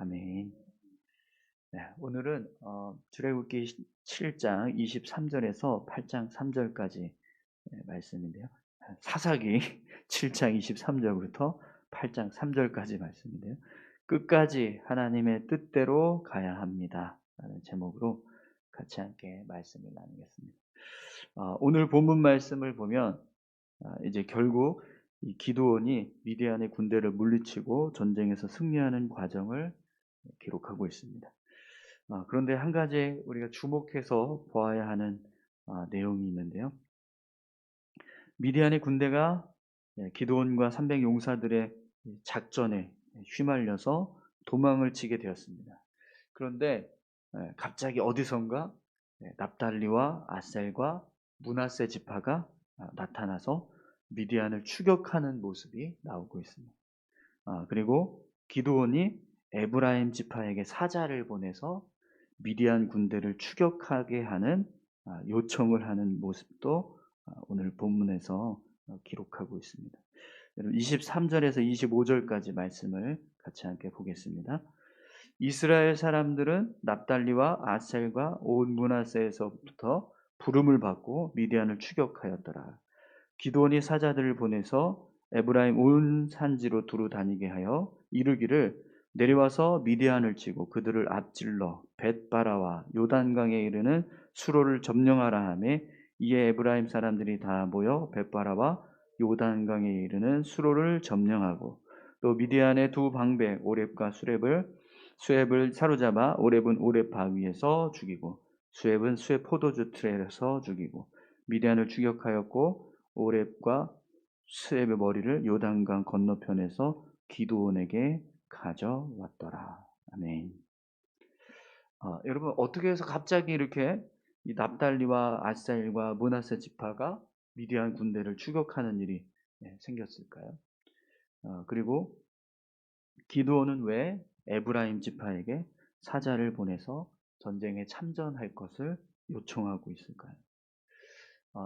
아멘. 네, 오늘은 출애굽기 7장 23절에서 8장 3절까지 말씀인데요. 사사기 7장 23절부터 8장 3절까지 말씀인데요. 끝까지 하나님의 뜻대로 가야 합니다. 라는 제목으로 같이 함께 말씀을 나누겠습니다. 오늘 본문 말씀을 보면 이제 결국 이 기드온이 미디안의 군대를 물리치고 전쟁에서 승리하는 과정을 기록하고 있습니다. 그런데 한 가지 우리가 주목해서 보아야 하는 내용이 있는데요. 미디안의 군대가 기드온과 300 용사들의 작전에 휘말려서 도망을 치게 되었습니다. 그런데 갑자기 어디선가 납달리와 아셀과 므낫세 지파가 나타나서 미디안을 추격하는 모습이 나오고 있습니다. 그리고 기드온이 에브라임 지파에게 사자를 보내서 미디안 군대를 추격하게 하는 요청을 하는 모습도 오늘 본문에서 기록하고 있습니다. 23절에서 25절까지 말씀을 같이 함께 보겠습니다. 이스라엘 사람들은 납달리와 아셀과 온 므낫세에서부터 부름을 받고 미디안을 추격하였더라. 기드온이 사자들을 보내서 에브라임 온 산지로 두루 다니게 하여 이르기를 내려와서 미디안을 치고 그들을 앞질러 벳바라와 요단강에 이르는 수로를 점령하라 하매 이에 에브라임 사람들이 다 모여 벳바라와 요단강에 이르는 수로를 점령하고 또 미디안의 두 방백 오렙과 수렙을 사로잡아 오렙은 오렙 바위에서 죽이고 수렙은 수렙 포도주 틀에서 죽이고 미디안을 추격하였고 오렙과 수렙의 머리를 요단강 건너편에서 기드온에게 가져왔더라. 아멘. 여러분 어떻게 해서 갑자기 이렇게 이 납달리와 아셀과 므낫세 지파가 미디안 군대를 추격하는 일이 생겼을까요? 그리고 기드온은 왜 에브라임 지파에게 사자를 보내서 전쟁에 참전할 것을 요청하고 있을까요?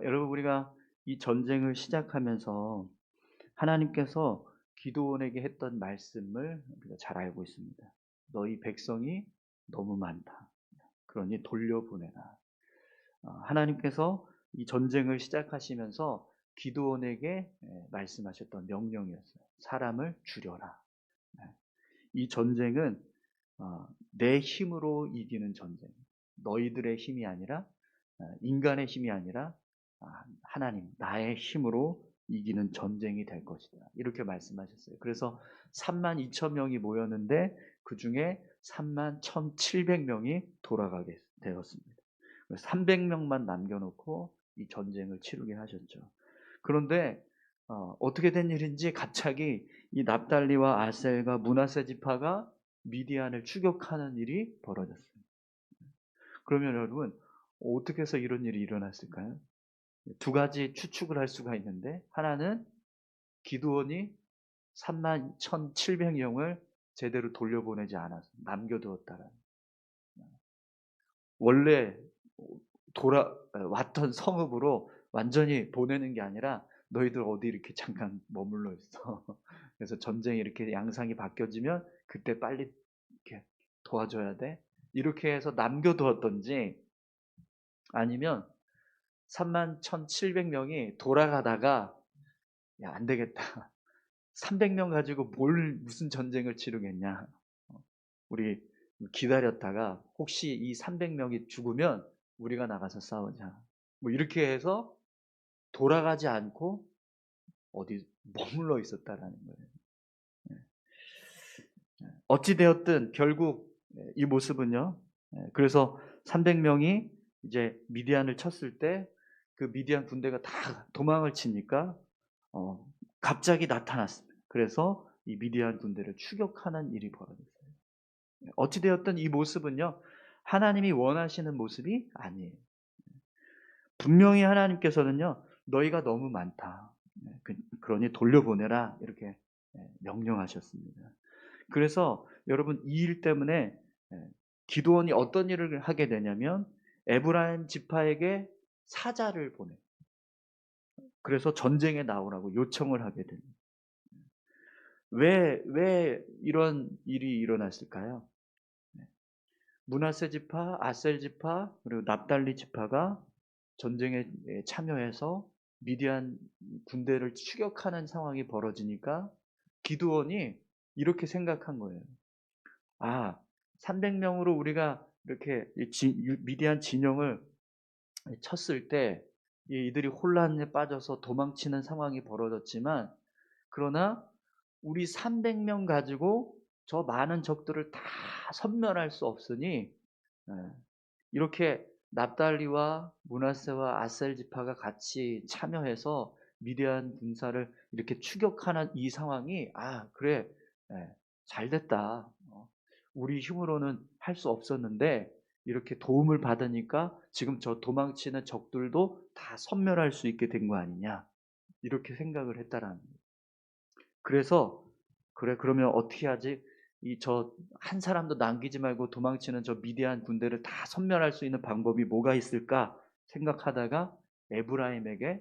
여러분 우리가 이 전쟁을 시작하면서 하나님께서 기드온에게 했던 말씀을 우리가 잘 알고 있습니다. 너희 백성이 너무 많다. 그러니 돌려보내라. 하나님께서 이 전쟁을 시작하시면서 기드온에게 말씀하셨던 명령이었어요. 사람을 줄여라. 이 전쟁은 내 힘으로 이기는 전쟁. 너희들의 힘이 아니라 인간의 힘이 아니라 하나님, 나의 힘으로 이기는 전쟁이 될 것이다. 이렇게 말씀하셨어요. 그래서 3만 2천 명이 모였는데 그 중에 3만 1,700명이 돌아가게 되었습니다. 300명만 남겨놓고 이 전쟁을 치르게 하셨죠. 그런데 어떻게 된 일인지 갑자기 이 납달리와 아셀과 므낫세 지파가 미디안을 추격하는 일이 벌어졌어요. 그러면 여러분 어떻게 해서 이런 일이 일어났을까요? 두 가지 추측을 할 수가 있는데 하나는 기드온이 3만 1,700명을 제대로 돌려보내지 않아서 남겨두었다라는, 원래 왔던 성읍으로 완전히 보내는 게 아니라 너희들 어디 이렇게 잠깐 머물러 있어. 그래서 전쟁이 이렇게 양상이 바뀌어지면 그때 빨리 이렇게 도와줘야 돼. 이렇게 해서 남겨두었던지 아니면 3만 1,700명이 돌아가다가 야, 안 되겠다. 300명 가지고 무슨 전쟁을 치르겠냐. 우리 기다렸다가 혹시 이 300명이 죽으면 우리가 나가서 싸우자. 뭐 이렇게 해서 돌아가지 않고 어디 머물러 있었다라는 거예요. 어찌되었든 결국 이 모습은요. 그래서 300명이 이제 미디안을 쳤을 때 그 미디안 군대가 다 도망을 치니까 갑자기 나타났습니다. 그래서 이 미디안 군대를 추격하는 일이 벌어졌어요. 어찌되었든 이 모습은요. 하나님이 원하시는 모습이 아니에요. 분명히 하나님께서는요. 너희가 너무 많다. 그러니 돌려보내라 이렇게 명령하셨습니다. 그래서 여러분 이 일 때문에 기드온이 어떤 일을 하게 되냐면 에브라임 지파에게 사자를 보내. 그래서 전쟁에 나오라고 요청을 하게 됩니다. 왜 이런 일이 일어났을까요? 네. 므낫세 지파, 아셀 지파, 그리고 납달리 지파가 전쟁에 참여해서 미디안 군대를 추격하는 상황이 벌어지니까 기드온이 이렇게 생각한 거예요. 300명으로 우리가 이렇게 미디안 진영을 쳤을 때 이들이 혼란에 빠져서 도망치는 상황이 벌어졌지만, 그러나 우리 300명 가지고 저 많은 적들을 다 섬멸할 수 없으니 이렇게 납달리와 므낫세와 아셀 지파가 같이 참여해서 미디안 군사를 이렇게 추격하는 이 상황이 그래, 잘 됐다. 우리 힘으로는 할 수 없었는데 이렇게 도움을 받으니까 지금 저 도망치는 적들도 다 섬멸할 수 있게 된 거 아니냐, 이렇게 생각을 했다라는 거예요. 그래서 그래, 그러면 어떻게 하지? 이 저 한 사람도 남기지 말고 도망치는 저 미디안 군대를 다 섬멸할 수 있는 방법이 뭐가 있을까 생각하다가 에브라임에게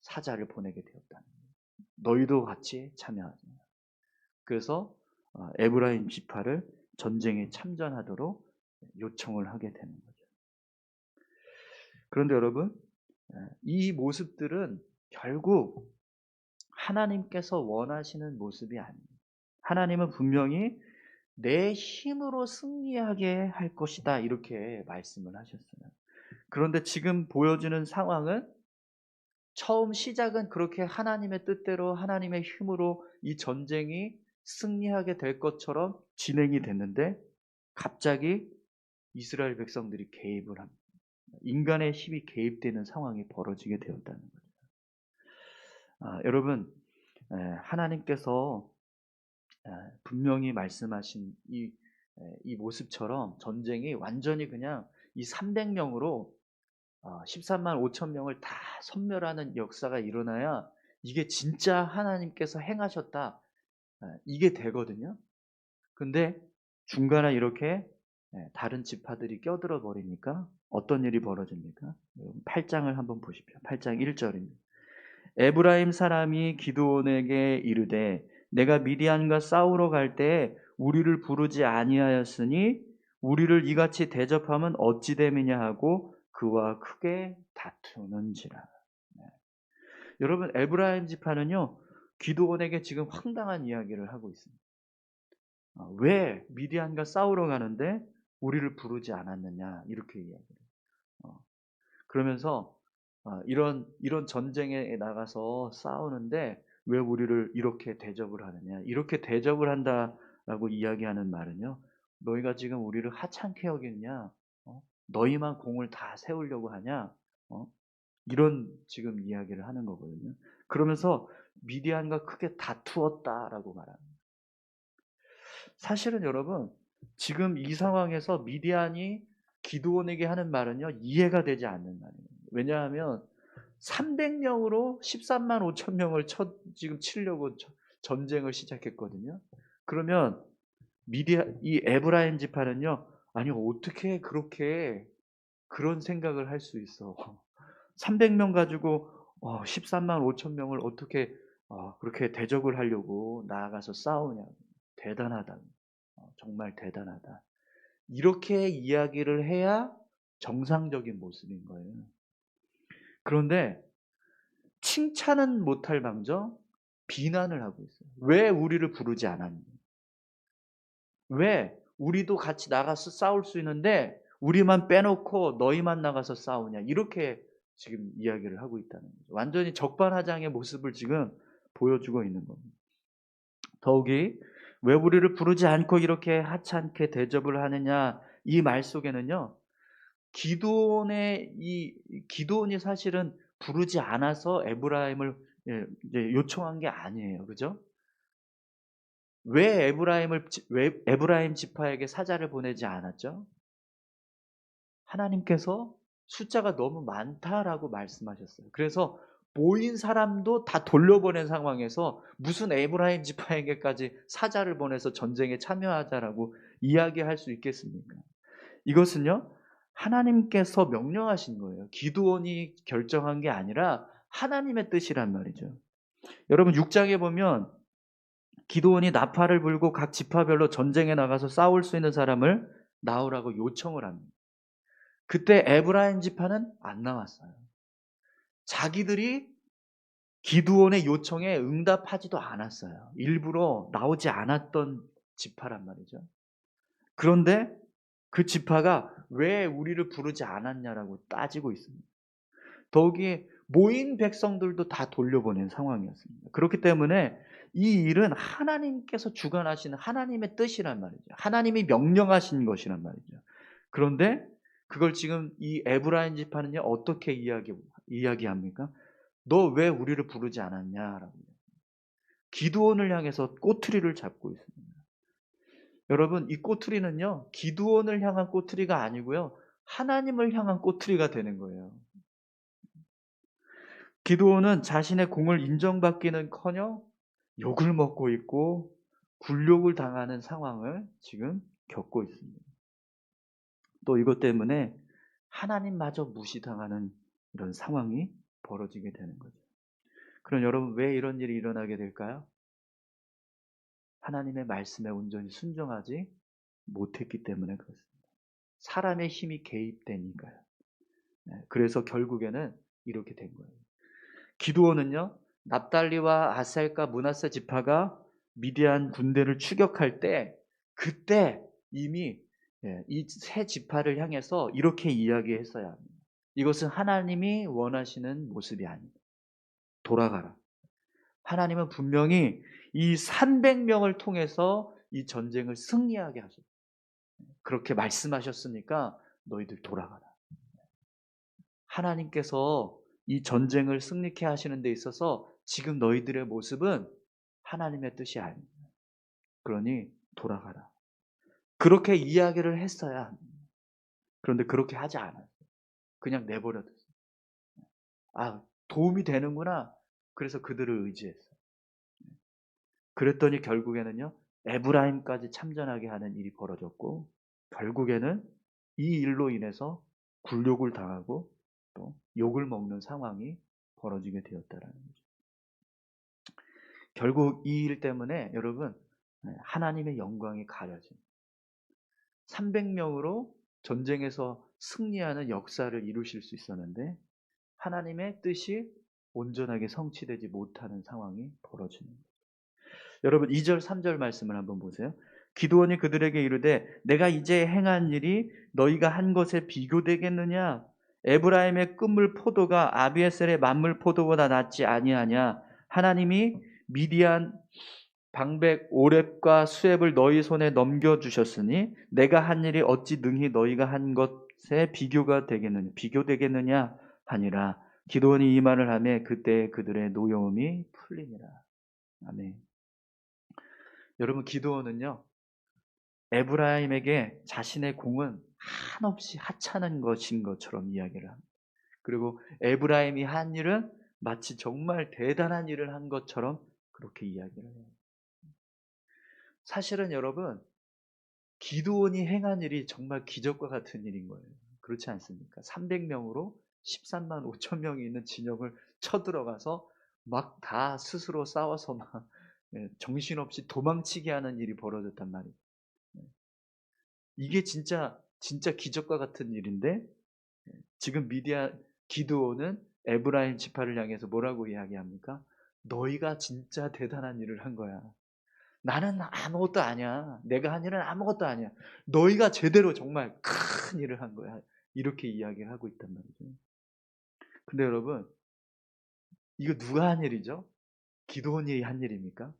사자를 보내게 되었다는 거예요. 너희도 같이 참여하자. 그래서 에브라임 지파를 전쟁에 참전하도록 요청을 하게 되는 거죠. 그런데 여러분, 이 모습들은 결국 하나님께서 원하시는 모습이 아닙니다. 하나님은 분명히 내 힘으로 승리하게 할 것이다, 이렇게 말씀을 하셨어요. 그런데 지금 보여지는 상황은 처음 시작은 그렇게 하나님의 뜻대로 하나님의 힘으로 이 전쟁이 승리하게 될 것처럼 진행이 됐는데, 갑자기 이스라엘 백성들이 개입을 합니다. 인간의 힘이 개입되는 상황이 벌어지게 되었다는 거죠. 여러분, 하나님께서 분명히 말씀하신 이 모습처럼 전쟁이 완전히 그냥 이 300명으로 13만 5천 명을 다 섬멸하는 역사가 일어나야 이게 진짜 하나님께서 행하셨다, 이게 되거든요. 근데 중간에 이렇게 다른 지파들이 껴들어 버리니까 어떤 일이 벌어집니까? 8장을 한번 보십시오. 8장 1절입니다. 에브라임 사람이 기드온에게 이르되 내가 미디안과 싸우러 갈 때에 우리를 부르지 아니하였으니 우리를 이같이 대접하면 어찌 됨이냐 하고 그와 크게 다투는지라. 여러분, 에브라임 지파는요, 기드온에게 지금 황당한 이야기를 하고 있습니다. 왜 미디안과 싸우러 가는데 우리를 부르지 않았느냐, 이렇게 이야기를. 그러면서 이런 전쟁에 나가서 싸우는데 왜 우리를 이렇게 대접을 하느냐, 이렇게 대접을 한다라고 이야기하는 말은요, 너희가 지금 우리를 하찮게 여겼냐, 너희만 공을 다 세우려고 하냐, 이런 지금 이야기를 하는 거거든요. 그러면서 미디안과 크게 다투었다라고 말합니다. 사실은 여러분, 지금 이 상황에서 미디안이 기드온에게 하는 말은요, 이해가 되지 않는 말이에요. 왜냐하면 300명으로 13만 5천 명을 지금 치려고 전쟁을 시작했거든요. 그러면 이 에브라임 지파는요, 아니 어떻게 그렇게 그런 생각을 할 수 있어? 300명 가지고 13만 5천 명을 어떻게 그렇게 대적을 하려고 나아가서 싸우냐? 대단하다. 정말 대단하다. 이렇게 이야기를 해야 정상적인 모습인 거예요. 그런데 칭찬은 못할 망정 비난을 하고 있어요. 왜 우리를 부르지 않았니? 왜 우리도 같이 나가서 싸울 수 있는데 우리만 빼놓고 너희만 나가서 싸우냐? 이렇게 지금 이야기를 하고 있다는 거죠. 완전히 적반하장의 모습을 지금 보여주고 있는 겁니다. 더욱이 왜 우리를 부르지 않고 이렇게 하찮게 대접을 하느냐, 이 말 속에는요, 기드온이 사실은 부르지 않아서 에브라임을 이제 요청한 게 아니에요. 그죠? 왜 에브라임 지파에게 사자를 보내지 않았죠? 하나님께서 숫자가 너무 많다라고 말씀하셨어요. 그래서 모인 사람도 다 돌려보낸 상황에서 무슨 에브라임 지파에게까지 사자를 보내서 전쟁에 참여하자라고 이야기할 수 있겠습니까? 이것은요, 하나님께서 명령하신 거예요. 기드온이 결정한 게 아니라 하나님의 뜻이란 말이죠. 여러분, 6장에 보면 기드온이 나팔을 불고 각 지파별로 전쟁에 나가서 싸울 수 있는 사람을 나오라고 요청을 합니다. 그때 에브라임 지파는 안 나왔어요. 자기들이 기드온의 요청에 응답하지도 않았어요. 일부러 나오지 않았던 지파란 말이죠. 그런데 그 지파가 왜 우리를 부르지 않았냐라고 따지고 있습니다. 더욱이 모인 백성들도 다 돌려보낸 상황이었습니다. 그렇기 때문에 이 일은 하나님께서 주관하시는 하나님의 뜻이란 말이죠. 하나님이 명령하신 것이란 말이죠. 그런데 그걸 지금 이 에브라임 지파는요, 어떻게 이야기합니까? 너 왜 우리를 부르지 않았냐라고. 기드온을 향해서 꼬투리를 잡고 있습니다. 여러분, 이 꼬투리는요, 기드온을 향한 꼬투리가 아니고요, 하나님을 향한 꼬투리가 되는 거예요. 기드온은 자신의 공을 인정받기는커녕 욕을 먹고 있고 굴욕을 당하는 상황을 지금 겪고 있습니다. 또 이것 때문에 하나님마저 무시당하는 이런 상황이 벌어지게 되는 거죠. 그럼 여러분, 왜 이런 일이 일어나게 될까요? 하나님의 말씀에 온전히 순종하지 못했기 때문에 그렇습니다. 사람의 힘이 개입되니까요. 그래서 결국에는 이렇게 된 거예요. 기드온은요, 납달리와 아셀과 므낫세 지파가 미디안 군대를 추격할 때, 그때 이미 이 세 지파를 향해서 이렇게 이야기했어야 합니다. 이것은 하나님이 원하시는 모습이 아니다. 돌아가라. 하나님은 분명히 이 300명을 통해서 이 전쟁을 승리하게 하셨다. 그렇게 말씀하셨으니까 너희들 돌아가라. 하나님께서 이 전쟁을 승리케 하시는 데 있어서 지금 너희들의 모습은 하나님의 뜻이 아닙니다. 그러니 돌아가라. 그렇게 이야기를 했어야 합니다. 그런데 그렇게 하지 않았어요. 그냥 내버려뒀어요. 아, 도움이 되는구나. 그래서 그들을 의지했어요. 그랬더니 결국에는요, 에브라임까지 참전하게 하는 일이 벌어졌고, 결국에는 이 일로 인해서 굴욕을 당하고 또 욕을 먹는 상황이 벌어지게 되었다라는 거죠. 결국 이 일 때문에 여러분, 하나님의 영광이 가려집니다. 300명으로 전쟁에서 승리하는 역사를 이루실 수 있었는데 하나님의 뜻이 온전하게 성취되지 못하는 상황이 벌어지는 거예요. 여러분, 2절 3절 말씀을 한번 보세요. 기드온이 그들에게 이르되 내가 이제 행한 일이 너희가 한 것에 비교되겠느냐? 에브라임의 끝물 포도가 아비에셀의 만물 포도보다 낫지 아니하냐? 하나님이 미디안 방백 오렙과 수렙을 너희 손에 넘겨주셨으니 내가 한 일이 어찌 능히 너희가 한 것에 비교되겠느냐 하니라. 기드온이 이 말을 하매 그때 그들의 노여움이 풀리니라. 아멘. 여러분, 기드온은요, 에브라임에게 자신의 공은 한없이 하찮은 것인 것처럼 이야기를 합니다. 그리고 에브라임이 한 일은 마치 정말 대단한 일을 한 것처럼 그렇게 이야기를 해요. 사실은 여러분, 기드온이 행한 일이 정말 기적과 같은 일인 거예요. 그렇지 않습니까? 300명으로 13만 5천 명이 있는 진영을 쳐들어가서 막 다 스스로 싸워서 막 정신없이 도망치게 하는 일이 벌어졌단 말이에요. 이게 진짜 기적과 같은 일인데 지금 기드온은 에브라임 지파를 향해서 뭐라고 이야기합니까? 너희가 진짜 대단한 일을 한 거야. 나는 아무것도 아니야. 내가 한 일은 아무것도 아니야. 너희가 제대로 정말 큰 일을 한 거야. 이렇게 이야기를 하고 있단 말이죠. 근데 여러분, 이거 누가 한 일이죠? 기드온이 한 일입니까?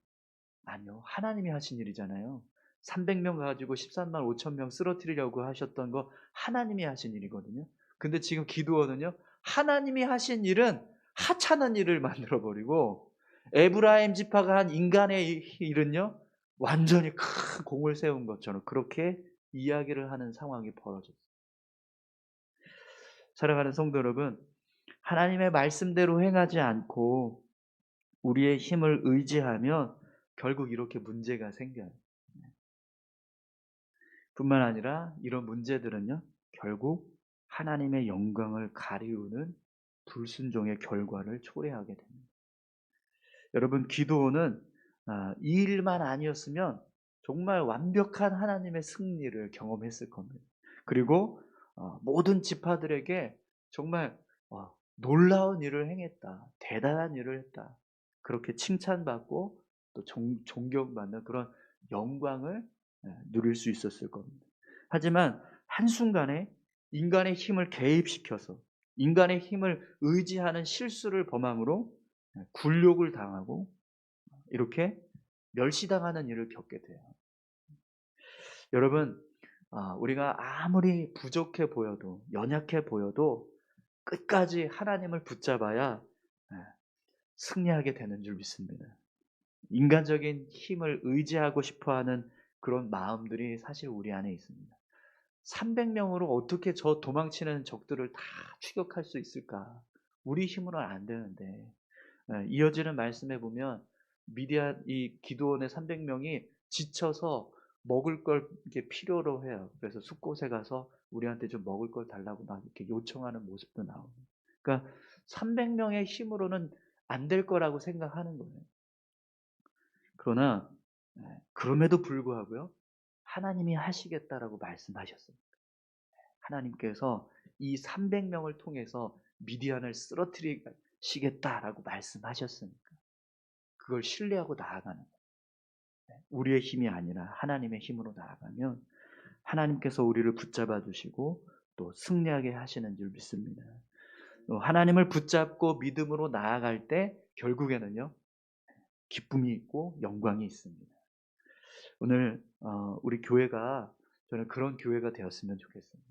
아니요. 하나님이 하신 일이잖아요. 300명 가지고 13만 5천 명 쓰러뜨리려고 하셨던 거 하나님이 하신 일이거든요. 근데 지금 기드온은요, 하나님이 하신 일은 하찮은 일을 만들어버리고 에브라임 지파가 한 인간의 일은요, 완전히 큰 공을 세운 것처럼 그렇게 이야기를 하는 상황이 벌어졌어요. 사랑하는 성도 여러분, 하나님의 말씀대로 행하지 않고 우리의 힘을 의지하면 결국 이렇게 문제가 생겨요. 뿐만 아니라 이런 문제들은요, 결국 하나님의 영광을 가리우는 불순종의 결과를 초래하게 됩니다. 여러분, 기드온은 이 일만 아니었으면 정말 완벽한 하나님의 승리를 경험했을 겁니다. 그리고 모든 지파들에게 정말 놀라운 일을 행했다. 대단한 일을 했다. 그렇게 칭찬받고 또 존경받는 그런 영광을 누릴 수 있었을 겁니다. 하지만 한순간에 인간의 힘을 개입시켜서 인간의 힘을 의지하는 실수를 범함으로 굴욕을 당하고 이렇게 멸시당하는 일을 겪게 돼요. 여러분, 우리가 아무리 부족해 보여도 연약해 보여도 끝까지 하나님을 붙잡아야 승리하게 되는 줄 믿습니다. 인간적인 힘을 의지하고 싶어하는 그런 마음들이 사실 우리 안에 있습니다. 300명으로 어떻게 저 도망치는 적들을 다 추격할 수 있을까? 우리 힘으로는 안 되는데. 이어지는 말씀에 보면 미디안 이 기드온의 300명이 지쳐서 먹을 걸 이렇게 필요로 해요. 그래서 숲곳에 가서 우리한테 좀 먹을 걸 달라고 막 이렇게 요청하는 모습도 나옵니다. 그러니까 300명의 힘으로는 안 될 거라고 생각하는 거예요. 그러나 그럼에도 불구하고요. 하나님이 하시겠다라고 말씀하셨어요. 하나님께서 이 300명을 통해서 미디안을 쓰러뜨리시겠다라고 말씀하셨으니까 그걸 신뢰하고 나아가는 거예요. 우리의 힘이 아니라 하나님의 힘으로 나아가면 하나님께서 우리를 붙잡아 주시고 또 승리하게 하시는 줄 믿습니다. 하나님을 붙잡고 믿음으로 나아갈 때 결국에는요. 기쁨이 있고 영광이 있습니다. 오늘 우리 교회가 저는 그런 교회가 되었으면 좋겠습니다.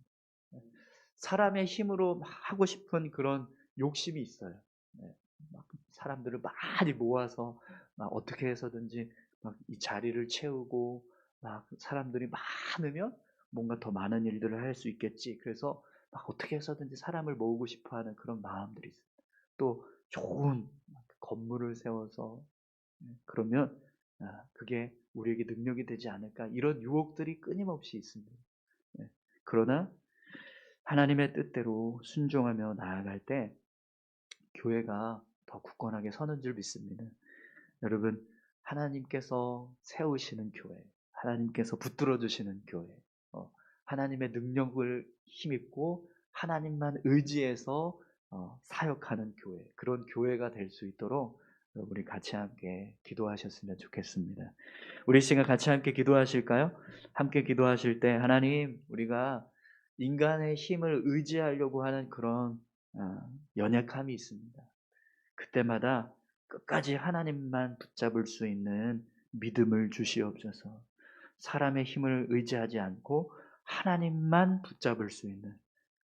사람의 힘으로 막 하고 싶은 그런 욕심이 있어요. 막 사람들을 많이 모아서 막 어떻게 해서든지 막 이 자리를 채우고 막 사람들이 많으면 뭔가 더 많은 일들을 할 수 있겠지. 그래서 막 어떻게 해서든지 사람을 모으고 싶어하는 그런 마음들이 있어요. 또 좋은 건물을 세워서 그러면 그게 우리에게 능력이 되지 않을까 이런 유혹들이 끊임없이 있습니다. 그러나 하나님의 뜻대로 순종하며 나아갈 때 교회가 더 굳건하게 서는 줄 믿습니다. 여러분, 하나님께서 세우시는 교회, 하나님께서 붙들어 주시는 교회, 하나님의 능력을 힘입고 하나님만 의지해서 사역하는 교회, 그런 교회가 될 수 있도록 우리 같이 함께 기도하셨으면 좋겠습니다. 우리 시간 같이 함께 기도하실까요? 함께 기도하실 때 하나님, 우리가 인간의 힘을 의지하려고 하는 그런 연약함이 있습니다. 그때마다 끝까지 하나님만 붙잡을 수 있는 믿음을 주시옵소서. 사람의 힘을 의지하지 않고 하나님만 붙잡을 수 있는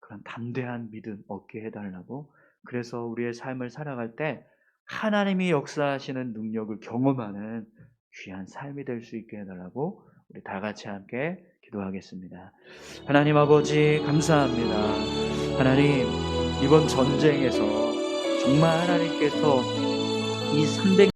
그런 담대한 믿음 얻게 해달라고, 그래서 우리의 삶을 살아갈 때 하나님이 역사하시는 능력을 경험하는 귀한 삶이 될 수 있게 해달라고 우리 다 같이 함께 기도하겠습니다. 하나님 아버지 감사합니다. 하나님, 이번 전쟁에서 정말 하나님께서 이 300